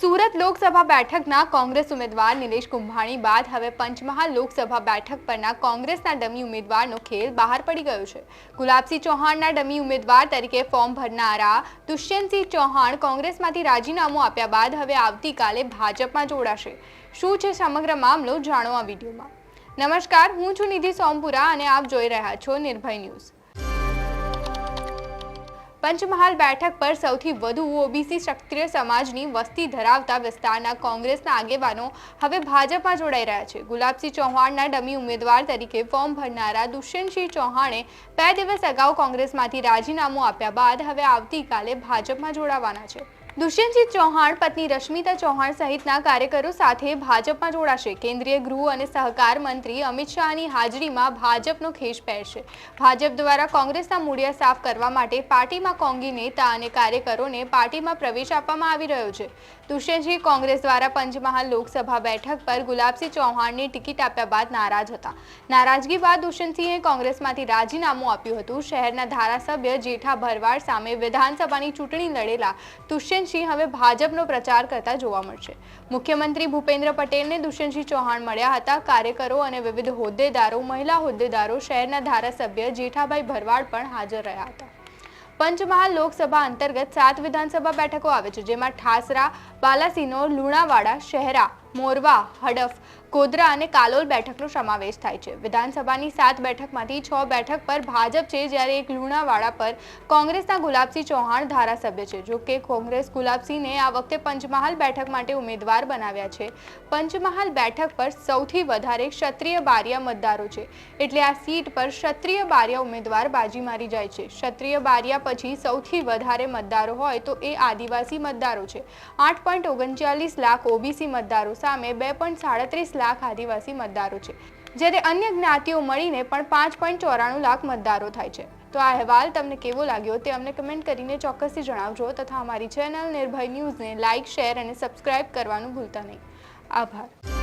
સુરત લોકસભા બેઠકના કોંગ્રેસ ઉમેદવાર નિલેશ કુંભાણી બાદ હવે પંચમહાલ લોકસભા બેઠક પરના કોંગ્રેસના ડમી ઉમેદવારનો ખેલ બહાર પડી ગયો છે। ગુલાબસિંહ ચૌહાણના ડમી ઉમેદવાર તરીકે ફોર્મ ભરનારા દુષ્યંતસિંહ ચૌહાણ કોંગ્રેસમાંથી રાજીનામું આપ્યા બાદ હવે આવતીકાલે ભાજપમાં જોડાશે। શું છે સમગ્ર મામલો, જાણો આ વિડીયોમાં। નમસ્કાર, હું છું નિધિ સોમપુરા અને આપ જોઈ રહ્યા છો નિર્ભય ન્યૂઝ। પંચમહાલ બેઠક પર સૌથી વધુ ઓબીસી ક્ષત્રિય સમાજની વસ્તી ધરાવતા વિસ્તારના કોંગ્રેસના આગેવાનો હવે ભાજપમાં જોડાઈ રહ્યા છે। ગુલાબસિંહ ચૌહાણના ડમી ઉમેદવાર તરીકે ફોર્મ ભરનારા દુષ્યંતસિંહ ચૌહાણે 2 દિવસ અગાઉ કોંગ્રેસમાંથી રાજીનામું આપ્યા બાદ હવે આવતીકાલે ભાજપમાં જોડાવાના છે। દુષ્યંતસિંહ ચૌહાણ પત્ની રશ્મિતા ચૌહાણ સહિતના કાર્યકરો સાથે ભાજપમાં જોડાશે। કેન્દ્રીય ગૃહ અને સહકાર મંત્રી અમિત શાહની હાજરીમાં ભાજપનો ખેસ પહેરશે। ભાજપ દ્વારા કોંગ્રેસના મૂળિયા સાફ કરવા માટે પાર્ટીમાં કોંગી નેતા અને કાર્યકરોને પાર્ટીમાં પ્રવેશ આપવામાં આવી રહ્યો છે। દુષ્યંતસિંહ કોંગ્રેસ દ્વારા પંચમહાલ લોકસભા બેઠક પર ગુલાબસિંહ ચૌહાણને ટિકિટ આપ્યા બાદ નારાજ હતા। નારાજગી બાદ દુષ્યંતસિંહે કોંગ્રેસમાંથી રાજીનામું આપ્યું હતું। શહેરના ધારાસભ્ય જેઠા ભરવાડ સામે વિધાનસભાની ચૂંટણી લડેલા દુષ્યંતસિંહ હવે ભાજપનો પ્રચાર કરતા જોવા મળશે। મુખ્યમંત્રી ભૂપેન્દ્ર પટેલને દુષ્યંતસિંહ ચૌહાણ મળ્યા હતા। કાર્યકરો અને વિવિધ હોદ્દેદારો, મહિલા હોદ્દેદારો, શહેરના ધારાસભ્ય જેઠાભાઈ ભરવાડ પણ હાજર રહ્યા હતા। પંચમહાલ લોકસભા અંતર્ગત 7 વિધાનસભા બેઠકો આવે છે, જેમાં ઠાસરા, બાલાસિનોર, લુણાવાડા, શહેરા, મોરવા, હડફ, ગોધરા અને કાલોલ બેઠકનો સમાવેશ થાય છે। વિધાનસભાની 7 બેઠકમાંથી 6 બેઠક પર ભાજપ છે, જ્યારે એક લુણાવાડા પર કોંગ્રેસના ગુલાબસિંહ ચૌહાણ ધારાસભ્ય છે। જો કે કોંગ્રેસ ગુલાબસિંહને આ વખતે પંચમહાલ બેઠક માટે ઉમેદવાર બનાવ્યા છે। પંચમહાલ બેઠક પર સૌથી વધારે ક્ષત્રિય બારિયા મતદારો છે, એટલે આ સીટ પર ક્ષત્રિય બારિયા ઉમેદવાર બાજી મારી જાય છે। ક્ષત્રિય બારિયા પછી સૌથી વધારે મતદારો હોય તો એ આદિવાસી મતદારો છે। 8.39 લાખ ઓબીસી મતદારો સામે 2.37 લાખ આદિવાસી મતદારો છે, જ્યારે અન્ય જ્ઞાતિઓ મળીને પણ 5.94 લાખ મતદારો થાય છે। તો આ અહેવાલ તમને કેવો લાગ્યો તે અમને કમેન્ટ કરીને ચોક્કસથી જણાવજો તથા અમારી ચેનલ નિર્ભય ન્યૂઝને લાઇક, શેર અને સબસ્ક્રાઇબ કરવાનું ભૂલતા નહીં। આભાર।